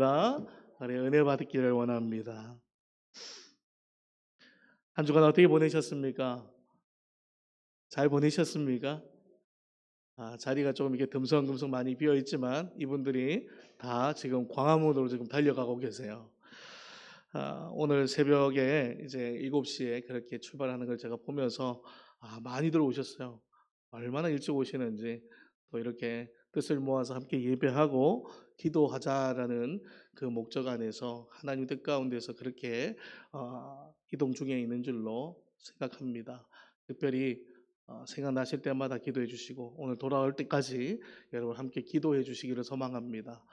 그다 은혜 받기를 원합니다. 한 주간 어떻게 보내셨습니까? 잘 보내셨습니까? 자리가 조금 이렇게 듬성듬성 많이 비어 있지만 이분들이 다 지금 광화문으로 지금 달려가고 계세요. 오늘 새벽에 이제 7시에 그렇게 출발하는 걸 제가 보면서 많이들 오셨어요. 얼마나 일찍 오시는지, 또 이렇게 뜻을 모아서 함께 예배하고 기도하자라는 그 목적 안에서 하나님 뜻 가운데서 그렇게 이동 중에 있는 줄로 생각합니다. 특별히 생각나실 때마다 기도해 주시고 오늘 돌아올 때까지 여러분 함께 기도해 주시기를 소망합니다.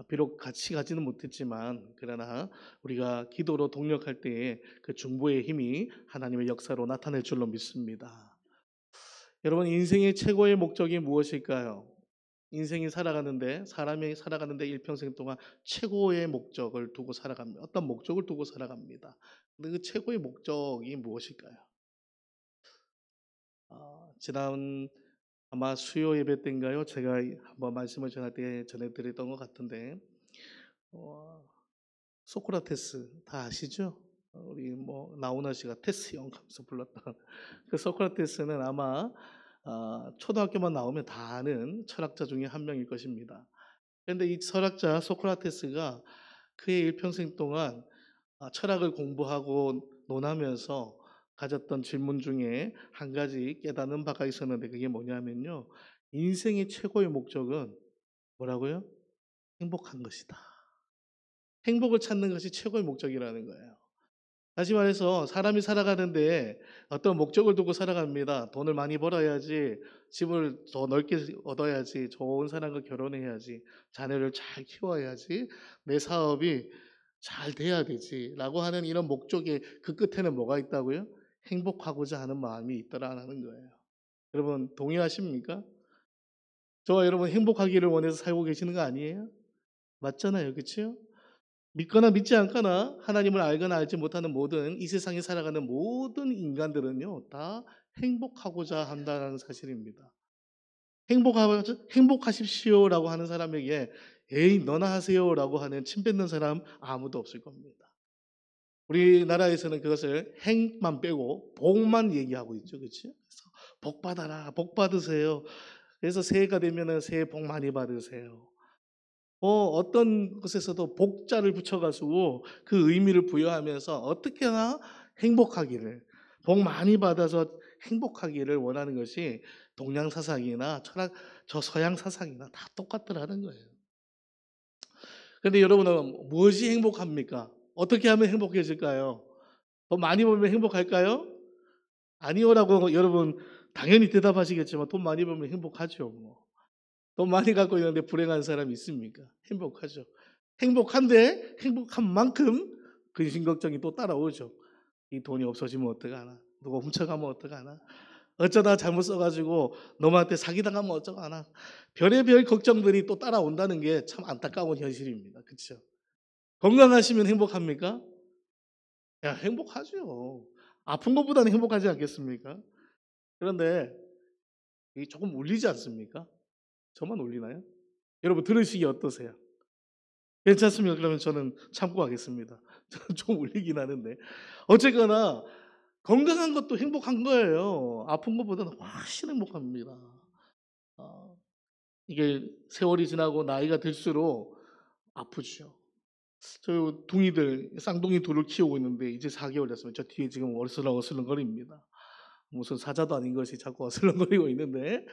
비록 같이 가지는 못했지만 그러나 우리가 기도로 동력할 때에 그 중보의 힘이 하나님의 역사로 나타낼 줄로 믿습니다. 여러분, 인생의 최고의 목적이 무엇일까요? 인생이 살아가는데, 사람이 살아가는데 일평생 동안 최고의 목적을 두고 살아갑니다. 어떤 목적을 두고 살아갑니다. 근데 그 최고의 목적이 무엇일까요? 지난 아마 수요 예배 때인가요? 제가 한번 말씀을 전할 때 전해드렸던 것 같은데, 소크라테스 다 아시죠? 우리 뭐 나훈아 씨가 테스형 하면서 불렀던 그 소크라테스는 아마 초등학교만 나오면 다 아는 철학자 중에 한 명일 것입니다. 그런데 이 철학자 소크라테스가 그의 일평생 동안 철학을 공부하고 논하면서 가졌던 질문 중에 한 가지 깨닫는 바가 있었는데, 그게 뭐냐면요, 인생의 최고의 목적은 뭐라고요? 행복한 것이다. 행복을 찾는 것이 최고의 목적이라는 거예요. 다시 말해서 사람이 살아가는데 어떤 목적을 두고 살아갑니다. 돈을 많이 벌어야지, 집을 더 넓게 얻어야지, 좋은 사람과 결혼해야지, 자녀를 잘 키워야지, 내 사업이 잘 돼야 되지 라고 하는 이런 목적의 그 끝에는 뭐가 있다고요? 행복하고자 하는 마음이 있더라는 거예요. 여러분 동의하십니까? 저와 여러분 행복하기를 원해서 살고 계시는 거 아니에요? 맞잖아요, 그렇죠? 믿거나 믿지 않거나 하나님을 알거나 알지 못하는 모든 이 세상에 살아가는 모든 인간들은요 다 행복하고자 한다는 사실입니다. 행복하십시오라고 하는 사람에게 에이 너나 하세요라고 하는 침 뱉는 사람 아무도 없을 겁니다. 우리나라에서는 그것을 행만 빼고 복만 얘기하고 있죠, 그렇죠? 그래서 복 받아라, 복 받으세요. 그래서 새해가 되면은 새해 복 많이 받으세요. 어떤 것에서도 복자를 붙여가지고 그 의미를 부여하면서 어떻게나 행복하기를, 복 많이 받아서 행복하기를 원하는 것이 동양 사상이나 철학, 저 서양 사상이나 다 똑같더라는 거예요. 그런데 여러분은 무엇이 행복합니까? 어떻게 하면 행복해질까요? 돈 많이 벌면 행복할까요? 아니요라고 여러분 당연히 대답하시겠지만 돈 많이 벌면 행복하죠. 뭐. 돈 많이 갖고 있는데 불행한 사람이 있습니까? 행복하죠. 행복한데 행복한 만큼 근심 걱정이 또 따라오죠. 이 돈이 없어지면 어떡하나? 누가 훔쳐가면 어떡하나? 어쩌다 잘못 써가지고 놈한테 사기당하면 어쩌나? 별의별 걱정들이 또 따라온다는 게 참 안타까운 현실입니다. 그렇죠? 건강하시면 행복합니까? 야, 행복하죠. 아픈 것보다는 행복하지 않겠습니까? 그런데 이게 조금 울리지 않습니까? 저만 울리나요? 여러분 들으시기 어떠세요? 괜찮습니까? 그러면 저는 참고 가겠습니다. 저는 좀 울리긴 하는데. 어쨌거나 건강한 것도 행복한 거예요. 아픈 것보다는 훨씬 행복합니다. 아, 이게 세월이 지나고 나이가 들수록 아프죠. 저 둥이들, 쌍둥이 둘을 키우고 있는데 이제 4개월 됐어요. 저 뒤에 지금 어슬렁어슬렁거립니다. 무슨 사자도 아닌 것이 자꾸 어슬렁거리고 있는데,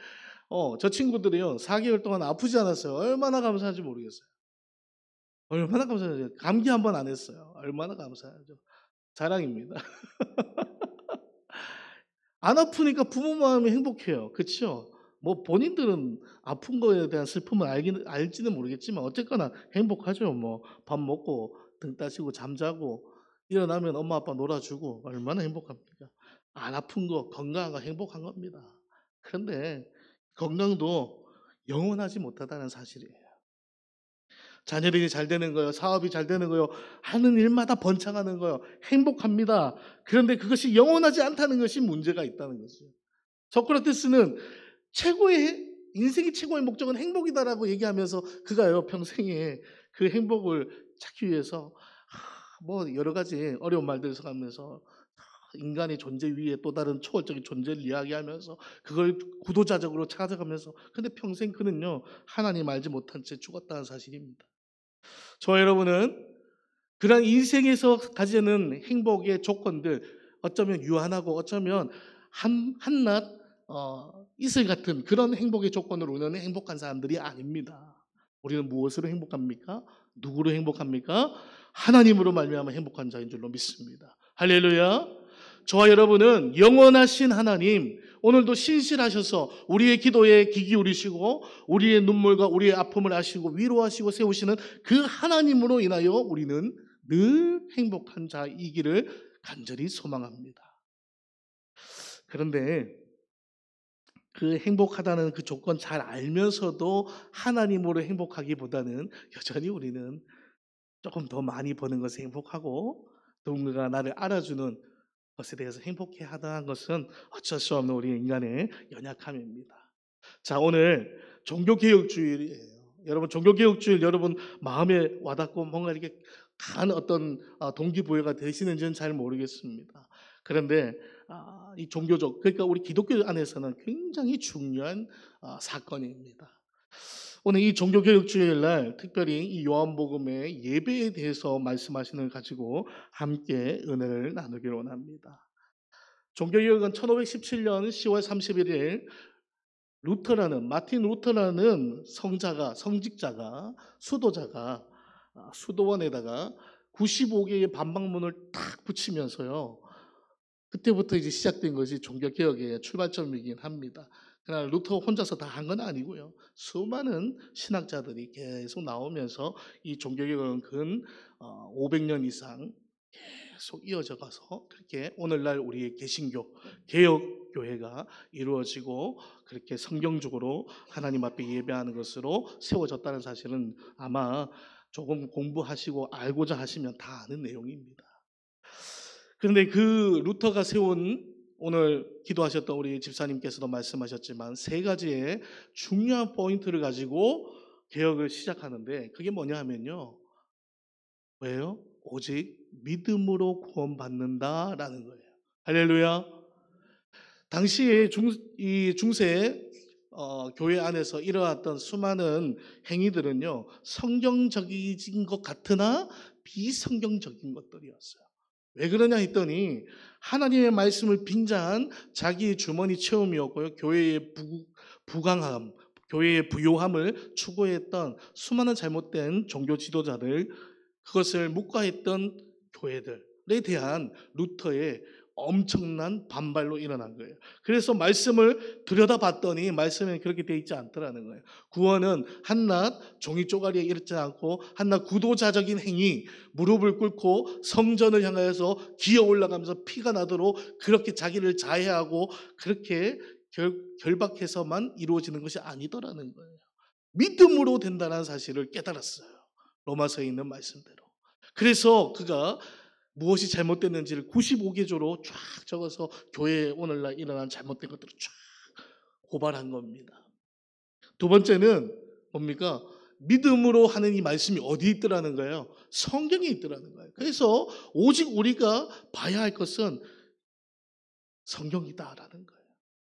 저 친구들이요, 4개월 동안 아프지 않았어요. 얼마나 감사한지 모르겠어요. 얼마나 감사하죠. 감기 한 번 안 했어요. 얼마나 감사하죠. 자랑입니다. 안 아프니까 부모 마음이 행복해요. 그렇죠? 뭐 본인들은 아픈 거에 대한 슬픔을 알지는 모르겠지만 어쨌거나 행복하죠. 뭐 밥 먹고 등 따시고 잠자고 일어나면 엄마 아빠 놀아주고 얼마나 행복합니까? 안 아픈 거, 건강한 거 행복한 겁니다. 그런데 건강도 영원하지 못하다는 사실이에요. 자녀들이 잘 되는 거요, 사업이 잘 되는 거요, 하는 일마다 번창하는 거요, 행복합니다. 그런데 그것이 영원하지 않다는 것이 문제가 있다는 거죠. 소크라테스는 인생의 최고의 목적은 행복이다라고 얘기하면서 그가요 평생에 그 행복을 찾기 위해서 뭐 여러 가지 어려운 말들을 써가면서 인간의 존재 위에 또 다른 초월적인 존재를 이야기하면서 그걸 구도자적으로 찾아가면서 근데 평생 그는요 하나님 알지 못한 채 죽었다는 사실입니다. 저와 여러분은 그런 인생에서 가지는 행복의 조건들 어쩌면 유한하고 어쩌면 한낱 이슬 같은 그런 행복의 조건으로 오는 행복한 사람들이 아닙니다. 우리는 무엇으로 행복합니까? 누구로 행복합니까? 하나님으로 말미암아 행복한 자인 줄로 믿습니다. 할렐루야. 저와 여러분은 영원하신 하나님 오늘도 신실하셔서 우리의 기도에 귀 기울이시고 우리의 눈물과 우리의 아픔을 아시고 위로하시고 세우시는 그 하나님으로 인하여 우리는 늘 행복한 자이기를 간절히 소망합니다. 그런데 그 행복하다는 그 조건 잘 알면서도 하나님으로 행복하기보다는 여전히 우리는 조금 더 많이 버는 것에 행복하고 누군가가 나를 알아주는 것에 대해서 행복해하다는 것은 어쩔 수 없는 우리 인간의 연약함입니다. 자, 오늘 종교개혁주일이에요. 여러분 종교개혁주일 여러분 마음에 와닿고 뭔가 이렇게 강한 어떤 동기부여가 되시는지는 잘 모르겠습니다. 그런데 이 종교적 그러니까 우리 기독교 안에서는 굉장히 중요한 사건입니다. 오늘 이 종교개혁주일 날 특별히 이 요한복음의 예배에 대해서 말씀하시는 걸 가지고 함께 은혜를 나누기를 원합니다. 종교개혁은 1517년 10월 31일 마틴 루터라는 성직자가 수도자가 수도원에다가 95개의 반박문을 딱 붙이면서요. 그때부터 이제 시작된 것이 종교개혁의 출발점이긴 합니다. 그러나 루터 혼자서 다 한 건 아니고요. 수많은 신학자들이 계속 나오면서 이 종교개혁은 근 500년 이상 계속 이어져 가서 그렇게 오늘날 우리의 개신교, 개혁교회가 이루어지고 그렇게 성경적으로 하나님 앞에 예배하는 것으로 세워졌다는 사실은 아마 조금 공부하시고 알고자 하시면 다 아는 내용입니다. 그런데 그 루터가 세운 오늘 기도하셨던 우리 집사님께서도 말씀하셨지만 세 가지의 중요한 포인트를 가지고 개혁을 시작하는데 그게 뭐냐 하면요. 왜요? 오직 믿음으로 구원받는다라는 거예요. 할렐루야. 당시에 이 중세 교회 안에서 일어났던 수많은 행위들은요. 성경적인 것 같으나 비성경적인 것들이었어요. 왜 그러냐 했더니 하나님의 말씀을 빙자한 자기의 주머니 체험이었고요. 교회의 부강함, 교회의 부요함을 추구했던 수많은 잘못된 종교 지도자들 그것을 묵과했던 교회들에 대한 루터의 엄청난 반발로 일어난 거예요. 그래서 말씀을 들여다봤더니 말씀에 그렇게 되어 있지 않더라는 거예요. 구원은 한낱 종이 쪼가리에 이르지 않고 한낱 구도자적인 행위, 무릎을 꿇고 성전을 향하여서 기어 올라가면서 피가 나도록 그렇게 자기를 자해하고 그렇게 결박해서만 이루어지는 것이 아니더라는 거예요. 믿음으로 된다는 사실을 깨달았어요. 로마서에 있는 말씀대로. 그래서 그가 무엇이 잘못됐는지를 95개조로 쫙 적어서 교회에 오늘날 일어난 잘못된 것들을 쫙 고발한 겁니다. 두 번째는 뭡니까? 믿음으로 하는 이 말씀이 어디 있더라는 거예요? 성경에 있더라는 거예요. 그래서 오직 우리가 봐야 할 것은 성경이다라는 거예요.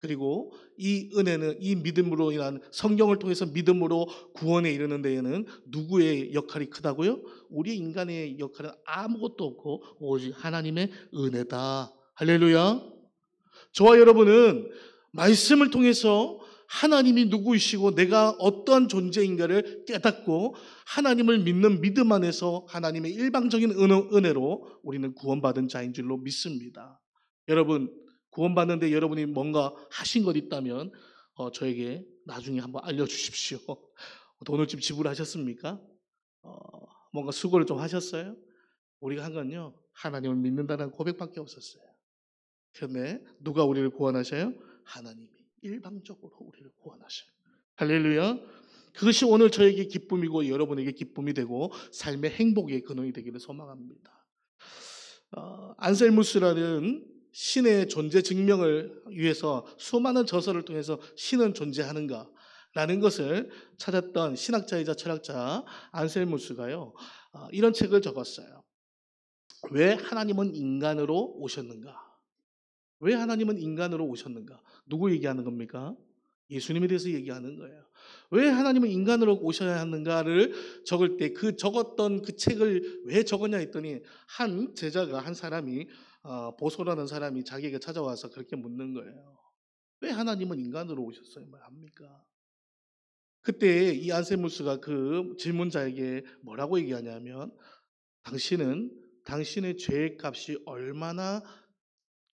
그리고 이 은혜는 이 믿음으로 인한 성경을 통해서 믿음으로 구원에 이르는 데에는 누구의 역할이 크다고요? 우리 인간의 역할은 아무것도 없고 오직 하나님의 은혜다. 할렐루야. 저와 여러분은 말씀을 통해서 하나님이 누구이시고 내가 어떠한 존재인가를 깨닫고 하나님을 믿는 믿음 안에서 하나님의 일방적인 은혜로 우리는 구원받은 자인 줄로 믿습니다. 여러분 구원받는데 여러분이 뭔가 하신 것 있다면 저에게 나중에 한번 알려주십시오. 돈을 좀 지불하셨습니까? 뭔가 수고를 좀 하셨어요? 우리가 한 건요. 하나님을 믿는다는 고백밖에 없었어요. 그런데 누가 우리를 구원하셔요? 하나님이 일방적으로 우리를 구원하셔요. 할렐루야. 그것이 오늘 저에게 기쁨이고 여러분에게 기쁨이 되고 삶의 행복의 근원이 되기를 소망합니다. 안셀무스라는 신의 존재 증명을 위해서 수많은 저서를 통해서 신은 존재하는가 라는 것을 찾았던 신학자이자 철학자 안셀무스가요, 이런 책을 적었어요. 왜 하나님은 인간으로 오셨는가? 왜 하나님은 인간으로 오셨는가? 누구 얘기하는 겁니까? 예수님에 대해서 얘기하는 거예요. 왜 하나님은 인간으로 오셔야 하는가를 적을 때 그 적었던 그 책을 왜 적었냐 했더니 한 제자가, 한 사람이, 보소라는 사람이 자기에게 찾아와서 그렇게 묻는 거예요. 왜 하나님은 인간으로 오셨어요? 말합니까? 그때 이 안세무스가 그 질문자에게 뭐라고 얘기하냐면, 당신은 당신의 죄의 값이 얼마나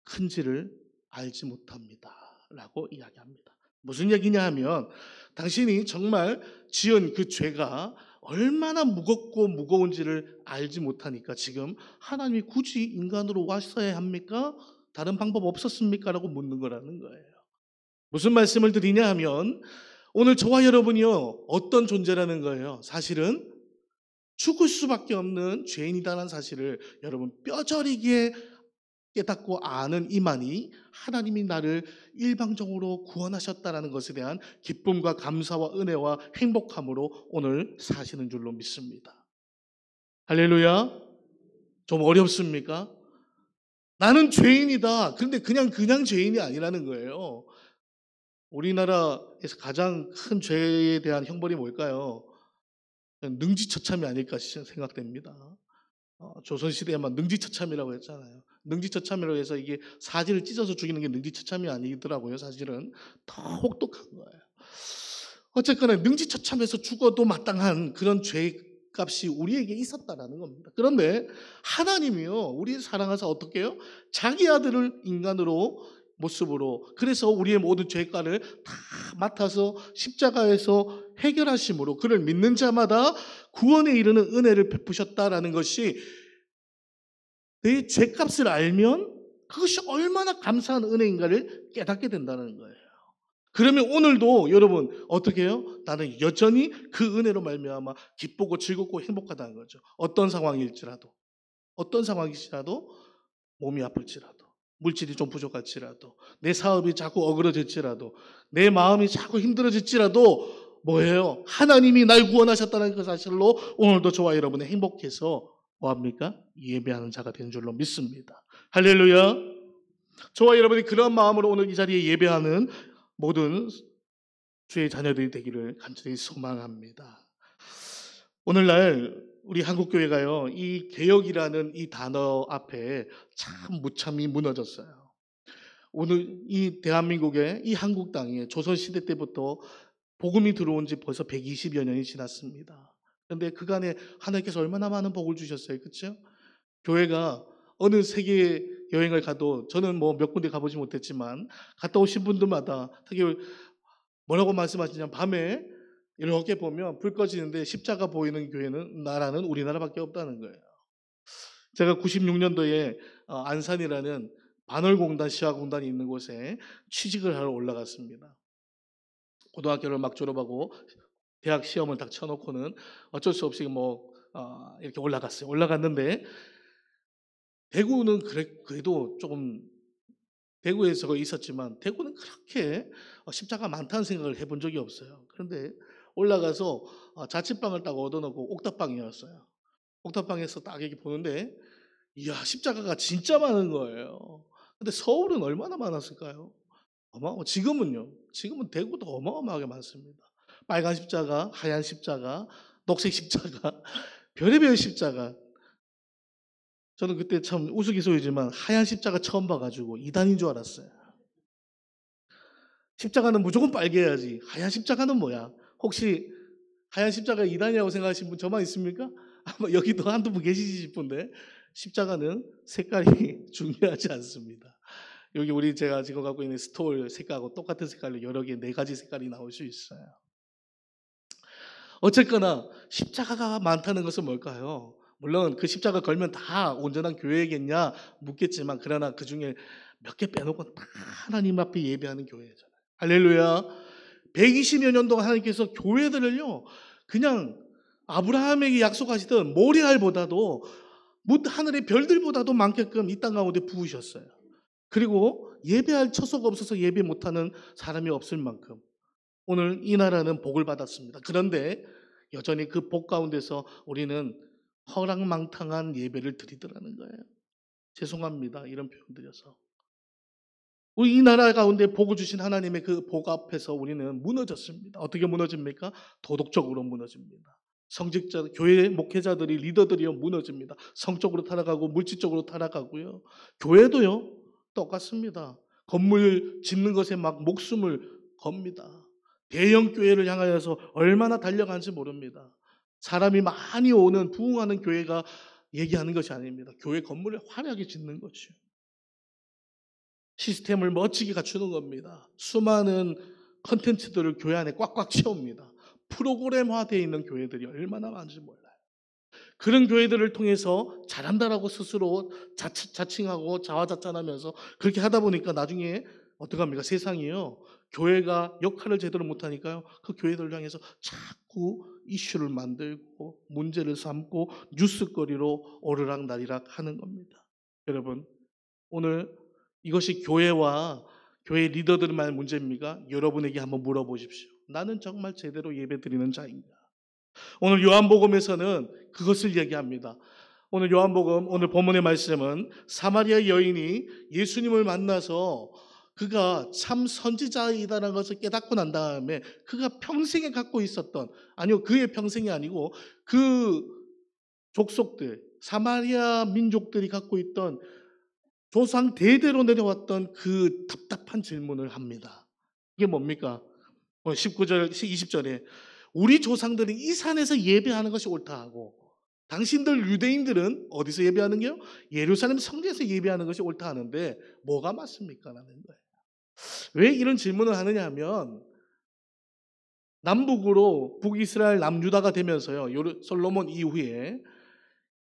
큰지를 알지 못합니다. 라고 이야기합니다. 무슨 얘기냐 하면, 당신이 정말 지은 그 죄가 얼마나 무겁고 무거운지를 알지 못하니까 지금 하나님이 굳이 인간으로 왔어야 합니까? 다른 방법 없었습니까? 라고 묻는 거라는 거예요. 무슨 말씀을 드리냐 하면, 오늘 저와 여러분이요, 어떤 존재라는 거예요? 사실은 죽을 수밖에 없는 죄인이다라는 사실을 여러분 뼈저리게 깨닫고 아는 이만이 하나님이 나를 일방적으로 구원하셨다는 것에 대한 기쁨과 감사와 은혜와 행복함으로 오늘 사시는 줄로 믿습니다. 할렐루야. 좀 어렵습니까? 나는 죄인이다. 그런데 그냥 죄인이 아니라는 거예요. 우리나라에서 가장 큰 죄에 대한 형벌이 뭘까요? 능지처참이 아닐까 생각됩니다. 조선시대에만 능지처참이라고 했잖아요. 능지처참이라고 해서 이게 사지를 찢어서 죽이는 게 능지처참이 아니더라고요. 사실은 더 혹독한 거예요. 어쨌거나 능지처참해서 죽어도 마땅한 그런 죄값이 우리에게 있었다라는 겁니다. 그런데 하나님이요, 우리 사랑하사 어떻게 해요? 자기 아들을 인간으로 모습으로, 그래서 우리의 모든 죄가를 다 맡아서 십자가에서 해결하심으로 그를 믿는 자마다 구원에 이르는 은혜를 베푸셨다라는 것이, 내 죄값을 알면 그것이 얼마나 감사한 은혜인가를 깨닫게 된다는 거예요. 그러면 오늘도 여러분 어떻게 해요? 나는 여전히 그 은혜로 말미암아 기쁘고 즐겁고 행복하다는 거죠. 어떤 상황일지라도, 어떤 상황일지라도, 몸이 아플지라도, 물질이 좀 부족할지라도, 내 사업이 자꾸 어그러질지라도, 내 마음이 자꾸 힘들어질지라도 뭐예요? 하나님이 날 구원하셨다는 그 사실로 오늘도 저와 여러분이 행복해서 뭐합니까? 예배하는 자가 된 줄로 믿습니다. 할렐루야. 저와 여러분이 그런 마음으로 오늘 이 자리에 예배하는 모든 주의 자녀들이 되기를 간절히 소망합니다. 오늘날 우리 한국교회가요, 이 개혁이라는 이 단어 앞에 참 무참히 무너졌어요. 오늘 이 대한민국의 이 한국 땅에 조선시대 때부터 복음이 들어온 지 벌써 120여 년이 지났습니다. 그런데 그간에 하나님께서 얼마나 많은 복을 주셨어요. 그렇죠? 교회가 어느 세계 여행을 가도, 저는 뭐 몇 군데 가보지 못했지만 갔다 오신 분들마다 특히 뭐라고 말씀하시냐면, 밤에 이렇게 보면 불 꺼지는데 십자가 보이는 교회는, 나라는 우리나라밖에 없다는 거예요. 제가 96년도에 안산이라는 반월공단 시화공단이 있는 곳에 취직을 하러 올라갔습니다. 고등학교를 막 졸업하고 대학 시험을 딱 쳐놓고는 어쩔 수 없이 이렇게 올라갔어요. 올라갔는데 대구는 그래도 조금, 대구에서 있었지만 대구는 그렇게 십자가 많다는 생각을 해본 적이 없어요. 그런데 올라가서 자취방을 딱 얻어놓고 옥탑방이었어요. 옥탑방에서 딱 이렇게 보는데, 이야, 십자가가 진짜 많은 거예요. 근데 서울은 얼마나 많았을까요? 지금은 대구도 어마어마하게 많습니다. 빨간 십자가, 하얀 십자가, 녹색 십자가, 별의별 십자가. 저는 그때 참 우스갯소리지만 하얀 십자가 처음 봐가지고 이단인 줄 알았어요. 십자가는 무조건 빨개야지, 하얀 십자가는 뭐야? 혹시 하얀 십자가 이단이라고 생각하시는 분 저만 있습니까? 아마 여기도 한두 분 계시지 싶은데, 십자가는 색깔이 중요하지 않습니다. 여기 제가 지금 갖고 있는 스톨 색깔하고 똑같은 색깔로 여러 개, 4가지 색깔이 나올 수 있어요. 어쨌거나 십자가가 많다는 것은 뭘까요? 물론 그 십자가 걸면 다 온전한 교회겠냐 묻겠지만, 그러나 그 중에 몇 개 빼놓고 다 하나님 앞에 예배하는 교회잖아요. 할렐루야. 120여 년 동안 하나님께서 교회들을요, 그냥 아브라함에게 약속하시던 모리알보다도, 하늘의 별들보다도 많게끔 이 땅 가운데 부으셨어요. 그리고 예배할 처소가 없어서 예배 못하는 사람이 없을 만큼, 오늘 이 나라는 복을 받았습니다. 그런데 여전히 그 복 가운데서 우리는 허랑망탕한 예배를 드리더라는 거예요. 죄송합니다. 이런 표현 드려서. 우리 이 나라 가운데 복을 주신 하나님의 그 복 앞에서 우리는 무너졌습니다. 어떻게 무너집니까? 도덕적으로 무너집니다. 성직자, 교회 목회자들이, 리더들이요, 무너집니다. 성적으로 타락하고 물질적으로 타락하고요. 교회도요, 똑같습니다. 건물 짓는 것에 막 목숨을 겁니다. 대형 교회를 향하여서 얼마나 달려가는지 모릅니다. 사람이 많이 오는 부흥하는 교회가 얘기하는 것이 아닙니다. 교회 건물을 화려하게 짓는 거죠. 시스템을 멋지게 갖추는 겁니다. 수많은 컨텐츠들을 교회 안에 꽉꽉 채웁니다. 프로그램화되어 있는 교회들이 얼마나 많은지 몰라요. 그런 교회들을 통해서 잘한다라고 스스로 자칭하고 자화자찬하면서 그렇게 하다 보니까 나중에 어떡합니까? 세상이요, 교회가 역할을 제대로 못하니까요, 그 교회들을 향해서 자꾸 이슈를 만들고 문제를 삼고 뉴스거리로 오르락내리락 하는 겁니다. 여러분, 오늘 이것이 교회와 교회 리더들만 문제입니까? 여러분에게 한번 물어보십시오. 나는 정말 제대로 예배드리는 자인가? 오늘 요한복음에서는 그것을 얘기합니다. 오늘 요한복음, 오늘 본문의 말씀은 사마리아 여인이 예수님을 만나서 그가 참 선지자이다라는 것을 깨닫고 난 다음에 그가 평생에 갖고 있었던, 아니요, 그의 평생이 아니고 그 족속들, 사마리아 민족들이 갖고 있던 조상 대대로 내려왔던 그 답답한 질문을 합니다. 이게 뭡니까? 19절, 20절에 우리 조상들이 이 산에서 예배하는 것이 옳다 하고 당신들 유대인들은 어디서 예배하는 게요? 예루살렘 성전에서 예배하는 것이 옳다 하는데 뭐가 맞습니까? 라는 거예요. 왜 이런 질문을 하느냐 하면 남북으로 북이스라엘 남유다가 되면서요, 솔로몬 이후에,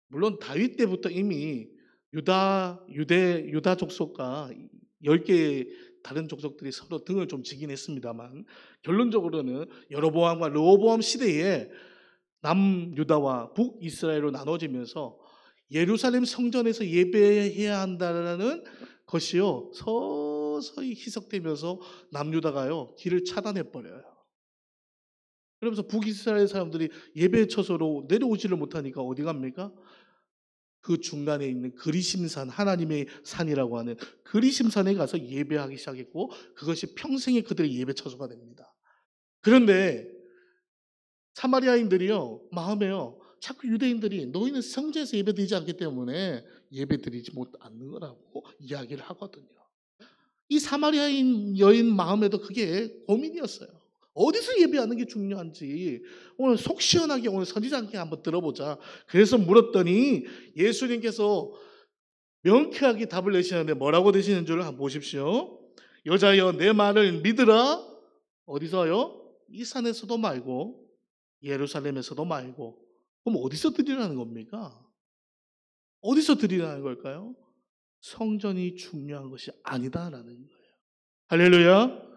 물론 다윗 때부터 이미 유다 족속과 10개의 다른 족속들이 서로 등을 좀 지긴 했습니다만 결론적으로는 여로보암과 르호보암 시대에 남유다와 북이스라엘로 나눠지면서 예루살렘 성전에서 예배해야 한다는 것이요, 서서히 희석되면서 남유다가요, 길을 차단해 버려요. 그러면서 북이스라엘 사람들이 예배 처소로 내려오지를 못하니까 어디 갑니까? 그 중간에 있는 그리심산, 하나님의 산이라고 하는 그리심산에 가서 예배하기 시작했고 그것이 평생의 그들의 예배 처소가 됩니다. 그런데 사마리아인들이요, 마음에요, 자꾸 유대인들이 너희는 성전에서 예배드리지 않기 때문에 예배드리지 못 않는 거라고 이야기를 하거든요. 이 사마리아인 여인 마음에도 그게 고민이었어요. 어디서 예배하는 게 중요한지 오늘 속 시원하게 오늘 선지자께 한번 들어보자. 그래서 물었더니 예수님께서 명쾌하게 답을 내시는데 뭐라고 되시는 줄 한번 보십시오. 여자여 내 말을 믿으라. 어디서요? 이 산에서도 말고 예루살렘에서도 말고. 그럼 어디서 드리라는 겁니까? 어디서 드리라는 걸까요? 성전이 중요한 것이 아니다라는 거예요. 할렐루야.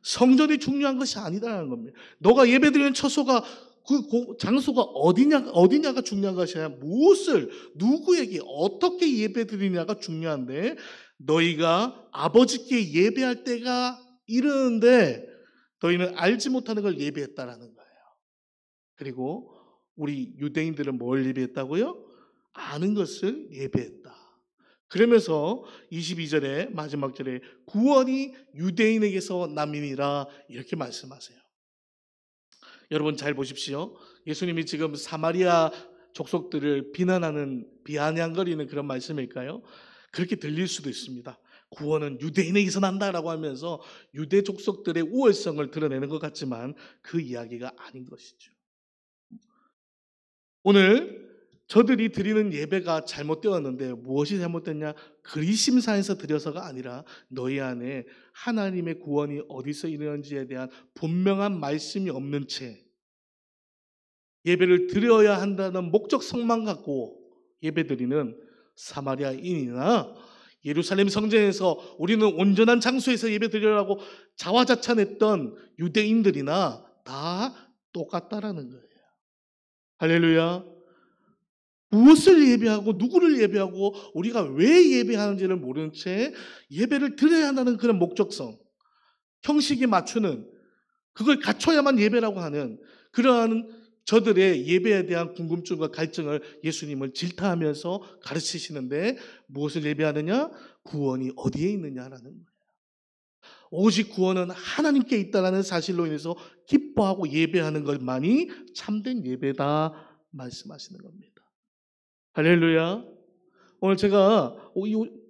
성전이 중요한 것이 아니다라는 겁니다. 너가 예배드리는 처소가, 그 장소가 어디냐가 중요한 것이 아니라 무엇을, 누구에게, 어떻게 예배드리냐가 중요한데 너희가 아버지께 예배할 때가 이르는데 너희는 알지 못하는 걸 예배했다라는 거예요. 그리고 우리 유대인들은 뭘 예배했다고요? 아는 것을 예배했다. 그러면서 22절에 마지막 절에 구원이 유대인에게서 남이니라 이렇게 말씀하세요. 여러분 잘 보십시오. 예수님이 지금 사마리아 족속들을 비아냥거리는 그런 말씀일까요? 그렇게 들릴 수도 있습니다. 구원은 유대인에게서 난다라고 하면서 유대 족속들의 우월성을 드러내는 것 같지만 그 이야기가 아닌 것이죠. 오늘 저들이 드리는 예배가 잘못되었는데 무엇이 잘못됐냐? 그리심산에서 드려서가 아니라 너희 안에 하나님의 구원이 어디서 이르는지에 대한 분명한 말씀이 없는 채 예배를 드려야 한다는 목적성만 갖고 예배드리는 사마리아인이나 예루살렘 성전에서 우리는 온전한 장소에서 예배드리라고 자화자찬했던 유대인들이나 다 똑같다라는 거예요. 할렐루야. 무엇을 예배하고 누구를 예배하고 우리가 왜 예배하는지를 모르는 채 예배를 드려야 한다는 그런 목적성, 형식에 맞추는 그걸 갖춰야만 예배라고 하는 그러한 저들의 예배에 대한 궁금증과 갈증을 예수님을 질타하면서 가르치시는데 무엇을 예배하느냐? 구원이 어디에 있느냐라는 거예요. 오직 구원은 하나님께 있다는 사실로 인해서 기뻐하고 예배하는 것만이 참된 예배다 말씀하시는 겁니다. 할렐루야. 오늘 제가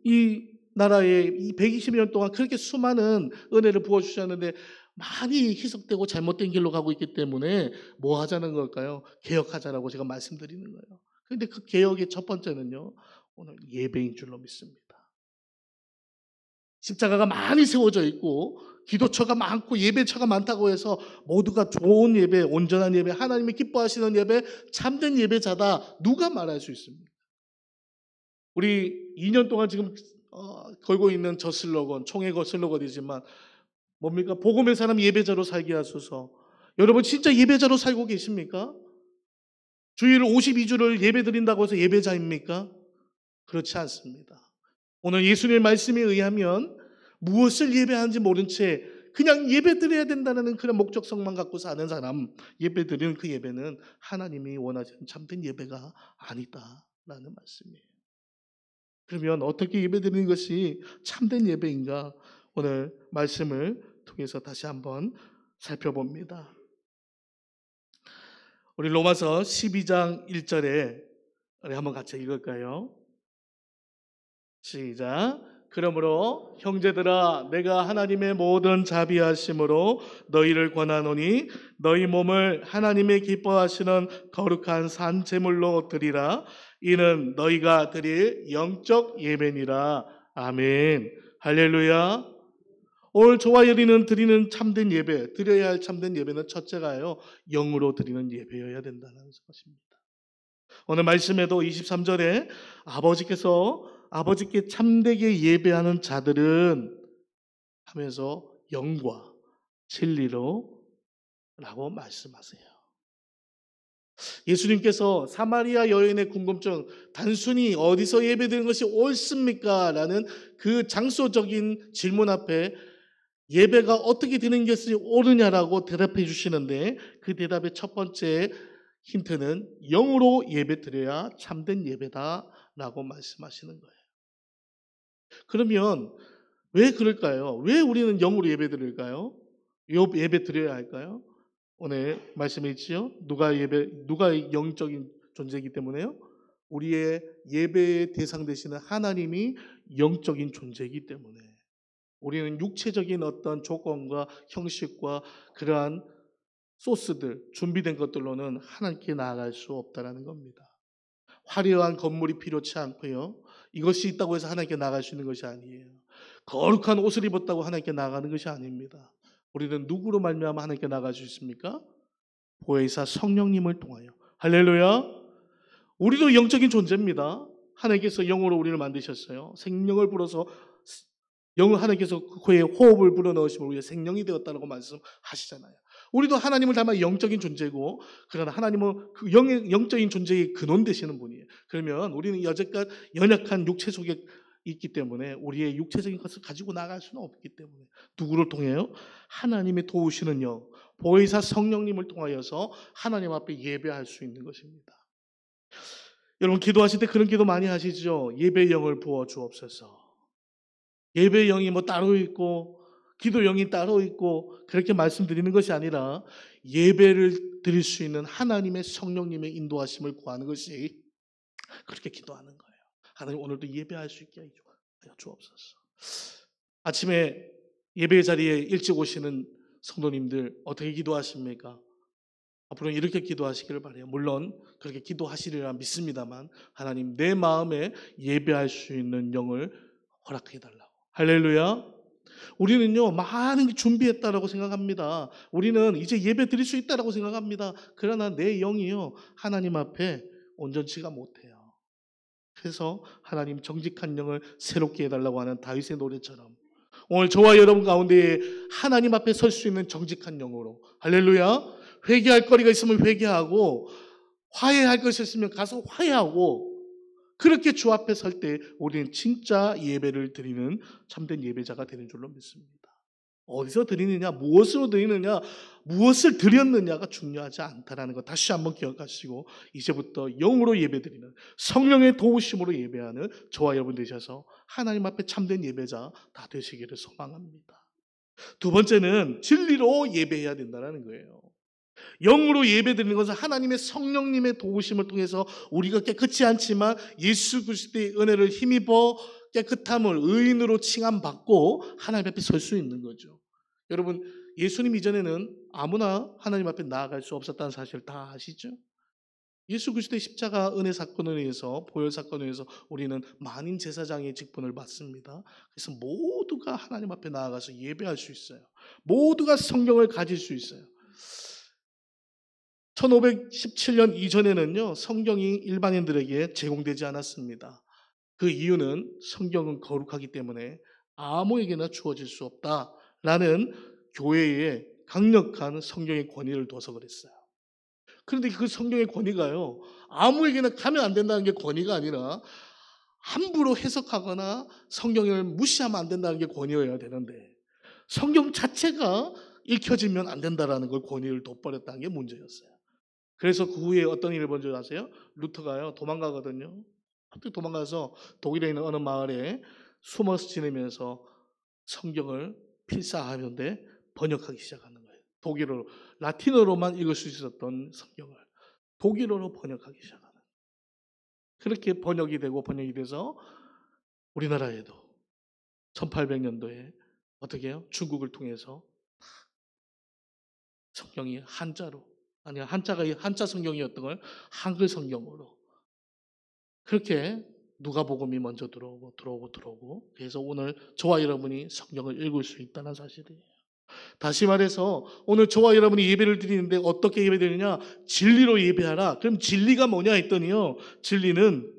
이 나라에 이 120년 동안 그렇게 수많은 은혜를 부어주셨는데 많이 희석되고 잘못된 길로 가고 있기 때문에 뭐 하자는 걸까요? 개혁하자라고 제가 말씀드리는 거예요. 그런데 그 개혁의 첫 번째는요, 오늘 예배인 줄로 믿습니다. 십자가가 많이 세워져 있고 기도처가 많고 예배처가 많다고 해서 모두가 좋은 예배, 온전한 예배, 하나님이 기뻐하시는 예배, 참된 예배자다 누가 말할 수 있습니까? 우리 2년 동안 지금 걸고 있는 저 슬로건, 총회 슬로건이지만 뭡니까? 복음의 사람 예배자로 살게 하소서. 여러분 진짜 예배자로 살고 계십니까? 주일 52주를 예배드린다고 해서 예배자입니까? 그렇지 않습니다. 오늘 예수님의 말씀에 의하면 무엇을 예배하는지 모른 채 그냥 예배드려야 된다는 그런 목적성만 갖고 사는 사람, 예배드리는 그 예배는 하나님이 원하시는 참된 예배가 아니다라는 말씀이에요. 그러면 어떻게 예배드리는 것이 참된 예배인가? 오늘 말씀을 통해서 다시 한번 살펴봅니다. 우리 로마서 12장 1절에 우리 한번 같이 읽을까요? 시작. 그러므로 형제들아 내가 하나님의 모든 자비하심으로 너희를 권하노니 너희 몸을 하나님의 기뻐하시는 거룩한 산 제물로 드리라. 이는 너희가 드릴 영적 예배니라. 아멘. 할렐루야. 오늘 저와 여러분은 드리는 참된 예배, 드려야 할 참된 예배는 첫째가요, 영으로 드리는 예배여야 된다는 것입니다. 오늘 말씀에도 23절에 아버지께 참되게 예배하는 자들은 하면서 영과 진리로 라고 말씀하세요. 예수님께서 사마리아 여인의 궁금증, 단순히 어디서 예배드리는 것이 옳습니까? 라는 그 장소적인 질문 앞에 예배가 어떻게 드리는 것이 옳으냐라고 대답해 주시는데 그 대답의 첫 번째 힌트는 영으로 예배 드려야 참된 예배다라고 말씀하시는 거예요. 그러면 왜 그럴까요? 왜 우리는 영으로 예배 드릴까요? 예배 드려야 할까요? 오늘 말씀에 있지요. 누가 영적인 존재이기 때문에요? 우리의 예배의 대상 되시는 하나님이 영적인 존재이기 때문에 우리는 육체적인 어떤 조건과 형식과 그러한 소스들, 준비된 것들로는 하나님께 나아갈 수 없다는 겁니다. 화려한 건물이 필요치 않고요. 이것이 있다고 해서 하나님께 나아갈 수 있는 것이 아니에요. 거룩한 옷을 입었다고 하나님께 나아가는 것이 아닙니다. 우리는 누구로 말미암아 하나님께 나아갈 수 있습니까? 보혜사 성령님을 통하여. 할렐루야. 우리도 영적인 존재입니다. 하나님께서 영으로 우리를 만드셨어요. 생명을 불어서 하나님께서 그의 호흡을 불어넣으시면 우리가 생명이 되었다고 말씀하시잖아요. 우리도 하나님을 닮아 영적인 존재고, 그러나 하나님은 그 영적인 존재의 근원 되시는 분이에요. 그러면 우리는 여태껏 연약한 육체 속에 있기 때문에 우리의 육체적인 것을 가지고 나갈 수는 없기 때문에 누구를 통해요? 하나님이 도우시는 영, 보혜사 성령님을 통하여서 하나님 앞에 예배할 수 있는 것입니다. 여러분 기도하실 때 그런 기도 많이 하시죠? 예배의 영을 부어 주옵소서. 예배의 영이 뭐 따로 있고 기도 영이 따로 있고 그렇게 말씀드리는 것이 아니라 예배를 드릴 수 있는 하나님의 성령님의 인도하심을 구하는 것이 그렇게 기도하는 거예요. 하나님 오늘도 예배할 수 있게 하여 주옵소서. 아침에 예배 자리에 일찍 오시는 성도님들 어떻게 기도하십니까? 앞으로는 이렇게 기도하시기를 바라요. 물론 그렇게 기도하시리라 믿습니다만 하나님 내 마음에 예배할 수 있는 영을 허락해 달라고. 할렐루야. 우리는요 많은 게 준비했다라고 생각합니다. 우리는 이제 예배 드릴 수 있다라고 생각합니다. 그러나 내 영이요 하나님 앞에 온전치가 못해요. 그래서 하나님 정직한 영을 새롭게 해달라고 하는 다윗의 노래처럼 오늘 저와 여러분 가운데 하나님 앞에 설 수 있는 정직한 영으로, 할렐루야, 회개할 거리가 있으면 회개하고 화해할 것이 있으면 가서 화해하고, 그렇게 주 앞에 설 때 우리는 진짜 예배를 드리는 참된 예배자가 되는 줄로 믿습니다. 어디서 드리느냐, 무엇으로 드리느냐, 무엇을 드렸느냐가 중요하지 않다라는 것 다시 한번 기억하시고 이제부터 영으로 예배드리는 성령의 도우심으로 예배하는 저와 여러분 되셔서 하나님 앞에 참된 예배자 다 되시기를 소망합니다. 두 번째는 진리로 예배해야 된다는 거예요. 영으로 예배드리는 것은 하나님의 성령님의 도우심을 통해서 우리가 깨끗지 않지만 예수 그리스도의 은혜를 힘입어 깨끗함을 의인으로 칭함받고 하나님 앞에 설 수 있는 거죠. 여러분, 예수님 이전에는 아무나 하나님 앞에 나아갈 수 없었다는 사실 다 아시죠? 예수 그리스도의 십자가 은혜 사건을 위해서, 보혈 사건을 위해서 우리는 만인 제사장의 직분을 받습니다. 그래서 모두가 하나님 앞에 나아가서 예배할 수 있어요. 모두가 성경을 가질 수 있어요. 1517년 이전에는요, 성경이 일반인들에게 제공되지 않았습니다. 그 이유는 성경은 거룩하기 때문에 아무에게나 주어질 수 없다라는 교회의 강력한 성경의 권위를 둬서 그랬어요. 그런데 그 성경의 권위가요, 아무에게나 가면 안 된다는 게 권위가 아니라 함부로 해석하거나 성경을 무시하면 안 된다는 게 권위여야 되는데 성경 자체가 읽혀지면 안 된다라는 걸 권위를 둬버렸다는 게 문제였어요. 그래서 그 후에 어떤 일을 본 줄 아세요? 루터가요, 도망가거든요. 갑자기 도망가서 독일에 있는 어느 마을에 숨어서 지내면서 성경을 필사하는데 번역하기 시작하는 거예요. 독일어로, 라틴어로만 읽을 수 있었던 성경을 독일어로 번역하기 시작하는 거예요. 그렇게 번역이 돼서 우리나라에도 1800년도에 어떻게 해요? 중국을 통해서 성경이 한자로, 아니 한자 성경이었던 걸 한글 성경으로, 그렇게 누가복음이 먼저 들어오고 그래서 오늘 저와 여러분이 성경을 읽을 수 있다는 사실이에요. 다시 말해서 오늘 저와 여러분이 예배를 드리는데 어떻게 예배드리냐? 진리로 예배하라. 그럼 진리가 뭐냐 했더니요, 진리는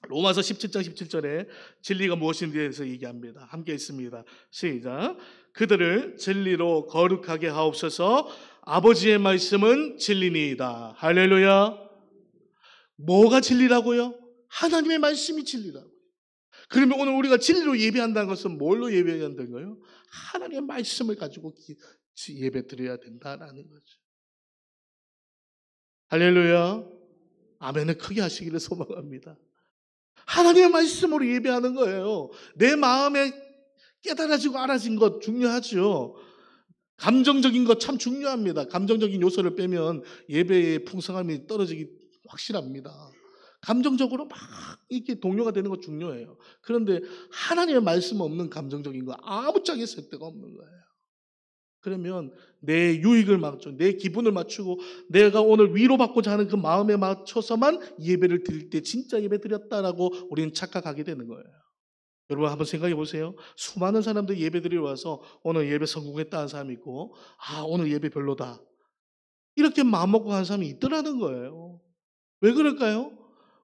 로마서 17장 17절에 진리가 무엇인지에 대해서 얘기합니다. 함께 있습니다. 시작. 그들을 진리로 거룩하게 하옵소서. 아버지의 말씀은 진리니이다. 할렐루야. 뭐가 진리라고요? 하나님의 말씀이 진리라고요. 그러면 오늘 우리가 진리로 예배한다는 것은 뭘로 예배해야 한다는 거예요? 하나님의 말씀을 가지고 예배 드려야 된다라는 거죠. 할렐루야. 아멘을 크게 하시기를 소망합니다. 하나님의 말씀으로 예배하는 거예요. 내 마음에 깨달아지고 알아진 것 중요하죠. 감정적인 것 참 중요합니다. 감정적인 요소를 빼면 예배의 풍성함이 떨어지기 확실합니다. 감정적으로 막 이렇게 동요가 되는 거 중요해요. 그런데 하나님의 말씀 없는 감정적인 거 아무짝에 쓸데가 없는 거예요. 그러면 내 유익을 맞춰, 내 기분을 맞추고 내가 오늘 위로받고자 하는 그 마음에 맞춰서만 예배를 드릴 때 진짜 예배 드렸다라고 우리는 착각하게 되는 거예요. 여러분 한번 생각해 보세요. 수많은 사람들이 예배 드리러 와서 오늘 예배 성공했다는 사람이 있고, 아 오늘 예배 별로다, 이렇게 마음먹고 가는 사람이 있더라는 거예요. 왜 그럴까요?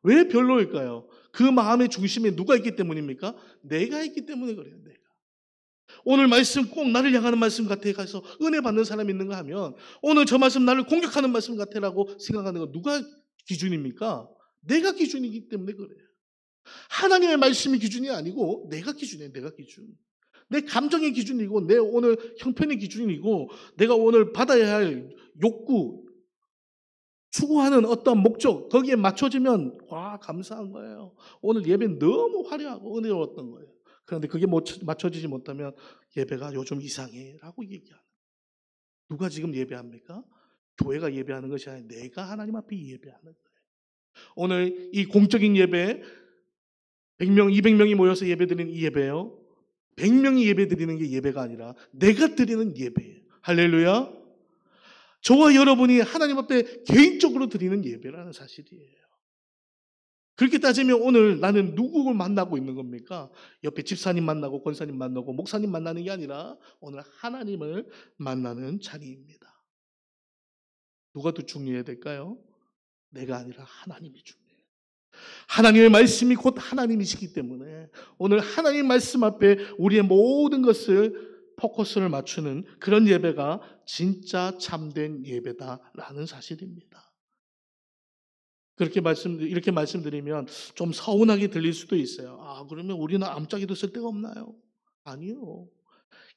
왜 별로일까요? 그 마음의 중심에 누가 있기 때문입니까? 내가 있기 때문에 그래요. 내가. 오늘 말씀 꼭 나를 향하는 말씀 같아 가서 은혜 받는 사람이 있는가 하면 오늘 저 말씀 나를 공격하는 말씀 같아라고 생각하는 건 누가 기준입니까? 내가 기준이기 때문에 그래요. 하나님의 말씀이 기준이 아니고 내가 기준이에요. 내가 기준. 내 감정의 기준이고 내 오늘 형편의 기준이고 내가 오늘 받아야 할 욕구, 추구하는 어떤 목적, 거기에 맞춰지면 와 감사한 거예요. 오늘 예배 너무 화려하고 은혜로웠던 거예요. 그런데 그게 맞춰지지 못하면 예배가 요즘 이상해 라고 얘기하는. 누가 지금 예배합니까? 교회가 예배하는 것이 아니라 내가 하나님 앞에 예배하는 거예요. 오늘 이 공적인 예배 100명, 200명이 모여서 예배드리는 이 예배요, 100명이 예배드리는 게 예배가 아니라 내가 드리는 예배예요. 할렐루야. 저와 여러분이 하나님 앞에 개인적으로 드리는 예배라는 사실이에요. 그렇게 따지면 오늘 나는 누구를 만나고 있는 겁니까? 옆에 집사님 만나고 권사님 만나고 목사님 만나는 게 아니라 오늘 하나님을 만나는 자리입니다. 누가 더 중요해야 될까요? 내가 아니라 하나님이 중요해요. 하나님의 말씀이 곧 하나님이시기 때문에 오늘 하나님 말씀 앞에 우리의 모든 것을 포커스를 맞추는 그런 예배가 진짜 참된 예배다라는 사실입니다. 이렇게 말씀드리면 좀 서운하게 들릴 수도 있어요. 아, 그러면 우리는 아무짝에도 쓸데가 없나요? 아니요.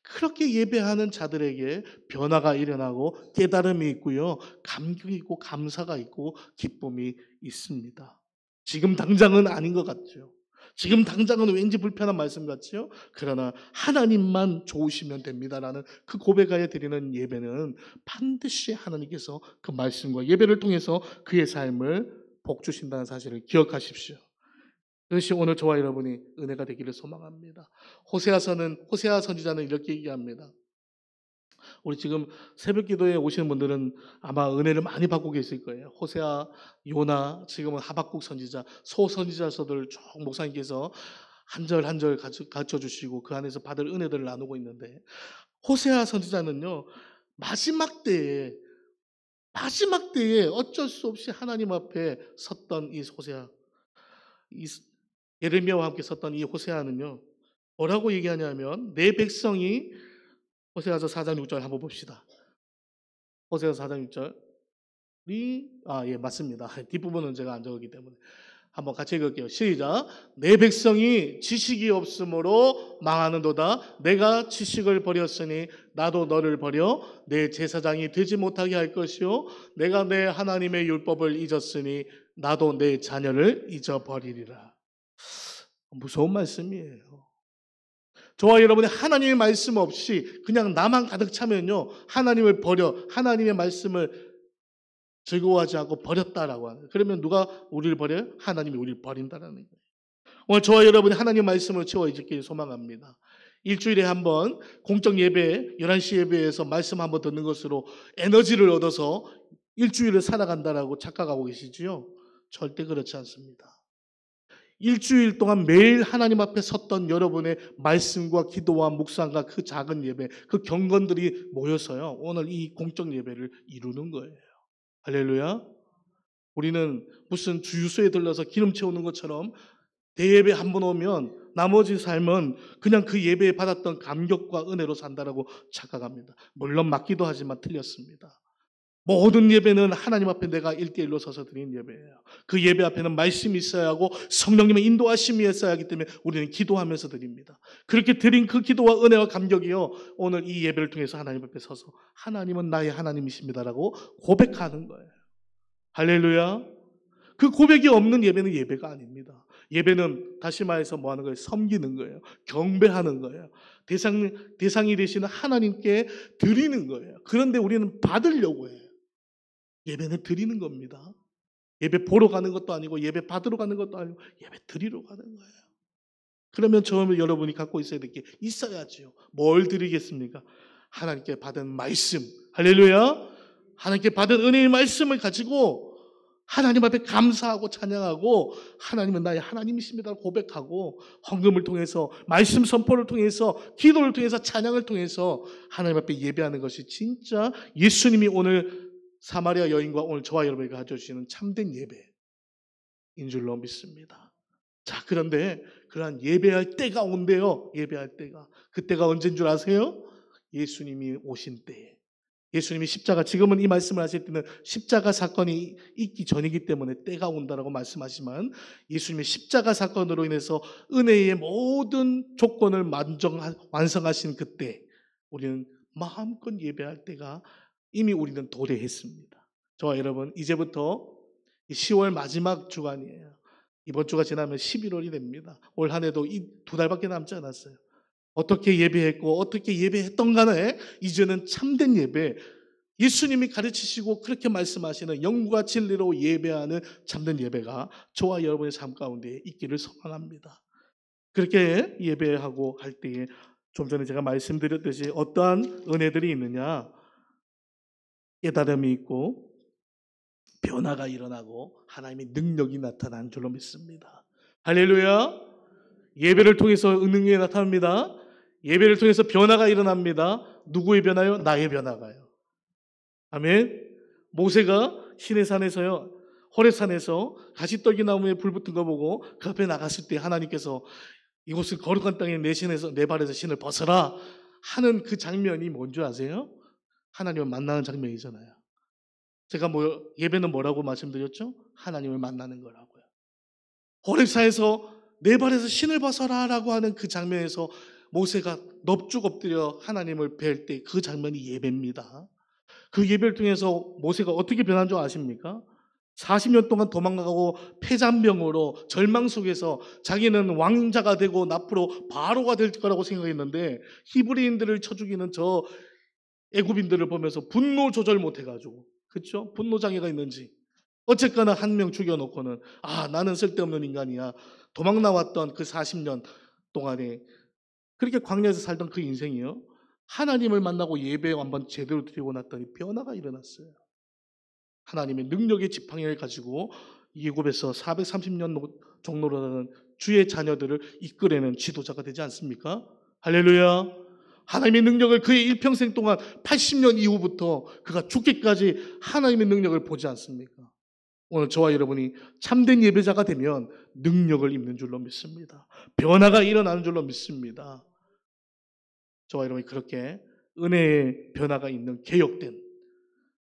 그렇게 예배하는 자들에게 변화가 일어나고 깨달음이 있고요. 감격이 있고 감사가 있고 기쁨이 있습니다. 지금 당장은 아닌 것 같죠. 지금 당장은 왠지 불편한 말씀 같죠. 그러나 하나님만 좋으시면 됩니다라는 그 고백하여 드리는 예배는 반드시 하나님께서 그 말씀과 예배를 통해서 그의 삶을 복 주신다는 사실을 기억하십시오. 그것이 오늘 저와 여러분이 은혜가 되기를 소망합니다. 호세아 선지자는 이렇게 얘기합니다. 우리 지금 새벽 기도에 오시는 분들은 아마 은혜를 많이 받고 계실 거예요. 호세아, 요나, 지금은 하박국 선지자, 소선지자서들 쭉 목사님께서 한 절 한 절 가르쳐 주시고 그 안에서 받을 은혜들을 나누고 있는데, 호세아 선지자는요, 마지막 때에 어쩔 수 없이 하나님 앞에 섰던 이 호세아, 이 예레미야와 함께 섰던 이 호세아는요, 뭐라고 얘기하냐면, 내 백성이, 호세아서 4장 6절 한번 봅시다. 호세아서 4장 6절이 예, 맞습니다. 뒷부분은 제가 안 적었기 때문에 한번 같이 읽을게요. 시작. 내 백성이 지식이 없으므로 망하는도다. 내가 지식을 버렸으니 나도 너를 버려 내 제사장이 되지 못하게 할 것이요, 내가 내 하나님의 율법을 잊었으니 나도 내 자녀를 잊어버리리라. 무서운 말씀이에요. 저와 여러분이 하나님의 말씀 없이 그냥 나만 가득 차면요, 하나님을 버려, 하나님의 말씀을 즐거워하지 않고 버렸다라고 하는, 그러면 누가 우리를 버려요? 하나님이 우리를 버린다라는 거예요. 오늘 저와 여러분이 하나님의 말씀을 채워지길 소망합니다. 일주일에 한번 공적 예배, 11시 예배에서 말씀 한번 듣는 것으로 에너지를 얻어서 일주일을 살아간다라고 착각하고 계시지요? 절대 그렇지 않습니다. 일주일 동안 매일 하나님 앞에 섰던 여러분의 말씀과 기도와 묵상과 그 작은 예배, 그 경건들이 모여서요, 오늘 이 공적 예배를 이루는 거예요. 할렐루야. 우리는 무슨 주유소에 들러서 기름 채우는 것처럼 대예배 한 번 오면 나머지 삶은 그냥 그 예배에 받았던 감격과 은혜로 산다라고 착각합니다. 물론 맞기도 하지만 틀렸습니다. 모든 예배는 하나님 앞에 내가 1대1로 서서 드리는 예배예요. 그 예배 앞에는 말씀이 있어야 하고 성령님의 인도하심이 있어야 하기 때문에 우리는 기도하면서 드립니다. 그렇게 드린 그 기도와 은혜와 감격이요, 오늘 이 예배를 통해서 하나님 앞에 서서 하나님은 나의 하나님이십니다라고 고백하는 거예요. 할렐루야. 그 고백이 없는 예배는 예배가 아닙니다. 예배는 다시 말해서 뭐 하는 거예요? 섬기는 거예요. 경배하는 거예요. 대상이 되시는 하나님께 드리는 거예요. 그런데 우리는 받으려고 해요. 예배는 드리는 겁니다. 예배 보러 가는 것도 아니고 예배 받으러 가는 것도 아니고 예배 드리러 가는 거예요. 그러면 처음에 여러분이 갖고 있어야 될 게 있어야죠. 뭘 드리겠습니까? 하나님께 받은 말씀. 할렐루야. 하나님께 받은 은혜의 말씀을 가지고 하나님 앞에 감사하고 찬양하고 하나님은 나의 하나님이십니다 고백하고, 헌금을 통해서, 말씀 선포를 통해서, 기도를 통해서, 찬양을 통해서 하나님 앞에 예배하는 것이 진짜 예수님이 오늘 사마리아 여인과 오늘 저와 여러분에게 가져주시는 참된 예배인 줄로 믿습니다. 자, 그런데 그러한 예배할 때가 온대요. 예배할 때가. 그때가 언제인 줄 아세요? 예수님이 오신 때에. 예수님이 십자가, 지금은 이 말씀을 하실 때는 십자가 사건이 있기 전이기 때문에 때가 온다라고 말씀하시지만, 예수님의 십자가 사건으로 인해서 은혜의 모든 조건을 완성하신 그때 우리는 마음껏 예배할 때가 이미 우리는 도래했습니다. 저와 여러분, 이제부터 10월 마지막 주간이에요. 이번 주가 지나면 11월이 됩니다. 올 한 해도 이 2달밖에 남지 않았어요. 어떻게 예배했고 어떻게 예배했던 간에 이제는 참된 예배, 예수님이 가르치시고 그렇게 말씀하시는 영과 진리로 예배하는 참된 예배가 저와 여러분의 삶 가운데 있기를 소망합니다. 그렇게 예배하고 할 때에 좀 전에 제가 말씀드렸듯이 어떠한 은혜들이 있느냐, 깨달음이 있고 변화가 일어나고 하나님의 능력이 나타난 줄로 믿습니다. 할렐루야. 예배를 통해서 능력이 나타납니다. 예배를 통해서 변화가 일어납니다. 누구의 변화요? 나의 변화가요. 아멘. 모세가 시내산에서요, 호렙산에서 가시떨기 나무에 불 붙은 거 보고 그 앞에 나갔을 때 하나님께서 이곳을 거룩한 땅에 내 발에서 신을 벗어라 하는 그 장면이 뭔지 아세요? 하나님을 만나는 장면이잖아요. 제가 예배는 뭐라고 말씀드렸죠? 하나님을 만나는 거라고요. 호렙산에서 내 발에서 신을 벗어라 라고 하는 그 장면에서 모세가 넙죽 엎드려 하나님을 뵐 때 그 장면이 예배입니다. 그 예배를 통해서 모세가 어떻게 변한 줄 아십니까? 40년 동안 도망가고 폐잔병으로 절망 속에서 자기는 왕자가 되고 앞으로 바로가 될 거라고 생각했는데 히브리인들을 쳐 죽이는 저 애굽인들을 보면서 분노 조절 못 해가지고, 그렇죠? 분노 장애가 있는지 어쨌거나 한 명 죽여놓고는 나는 쓸데없는 인간이야. 도망 나왔던 그 40년 동안에 그렇게 광야에서 살던 그 인생이요, 하나님을 만나고 예배 한번 제대로 드리고 났더니 변화가 일어났어요. 하나님의 능력의 지팡이를 가지고 예굽에서 430년 종로라는 주의 자녀들을 이끌어내는 지도자가 되지 않습니까? 할렐루야. 하나님의 능력을 그의 일평생 동안 80년 이후부터 그가 죽기까지 하나님의 능력을 보지 않습니까? 오늘 저와 여러분이 참된 예배자가 되면 능력을 입는 줄로 믿습니다. 변화가 일어나는 줄로 믿습니다. 저와 여러분이 그렇게 은혜의 변화가 있는 개혁된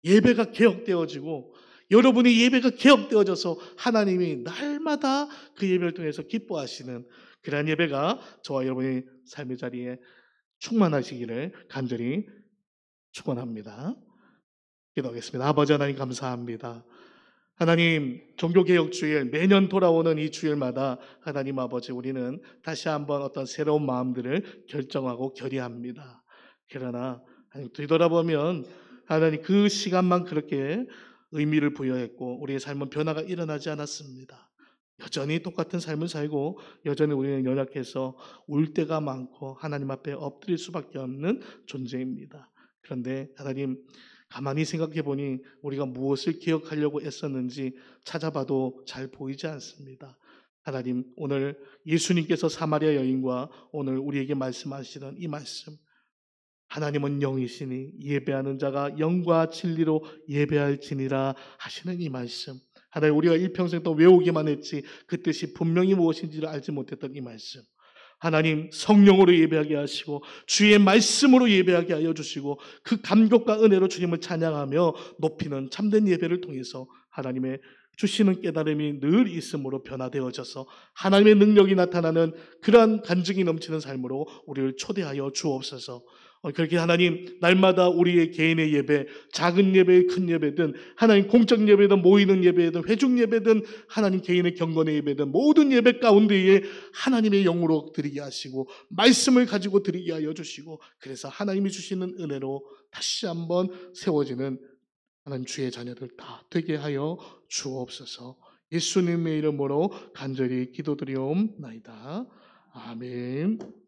예배가 개혁되어지고, 여러분의 예배가 개혁되어져서 하나님이 날마다 그 예배를 통해서 기뻐하시는 그러한 예배가 저와 여러분의 삶의 자리에 충만하시기를 간절히 축원합니다. 기도하겠습니다. 아버지 하나님, 감사합니다. 하나님, 종교개혁주일, 매년 돌아오는 이 주일마다 하나님 아버지, 우리는 다시 한번 어떤 새로운 마음들을 결정하고 결의합니다. 그러나 하나님, 뒤돌아보면 하나님, 그 시간만 그렇게 의미를 부여했고 우리의 삶은 변화가 일어나지 않았습니다. 여전히 똑같은 삶을 살고 여전히 우리는 연약해서 울 때가 많고 하나님 앞에 엎드릴 수밖에 없는 존재입니다. 그런데 하나님, 가만히 생각해 보니 우리가 무엇을 기억하려고 애썼는지 찾아봐도 잘 보이지 않습니다. 하나님, 오늘 예수님께서 사마리아 여인과 오늘 우리에게 말씀하시는 이 말씀, 하나님은 영이시니 예배하는 자가 영과 진리로 예배할지니라 하시는 이 말씀, 하나님, 우리가 일평생 또 외우기만 했지 그 뜻이 분명히 무엇인지를 알지 못했던 이 말씀, 하나님, 성령으로 예배하게 하시고 주의 말씀으로 예배하게 하여 주시고 그 감격과 은혜로 주님을 찬양하며 높이는 참된 예배를 통해서 하나님의 주시는 깨달음이 늘 있음으로 변화되어져서 하나님의 능력이 나타나는 그러한 간증이 넘치는 삶으로 우리를 초대하여 주옵소서. 그렇게 하나님, 날마다 우리의 개인의 예배, 작은 예배, 큰 예배든 하나님 공적 예배든 모이는 예배든 회중 예배든 하나님 개인의 경건의 예배든 모든 예배 가운데에 하나님의 영으로 드리게 하시고 말씀을 가지고 드리게 하여 주시고, 그래서 하나님이 주시는 은혜로 다시 한번 세워지는 하나님 주의 자녀들 다 되게 하여 주옵소서. 예수님의 이름으로 간절히 기도드리옵나이다. 아멘.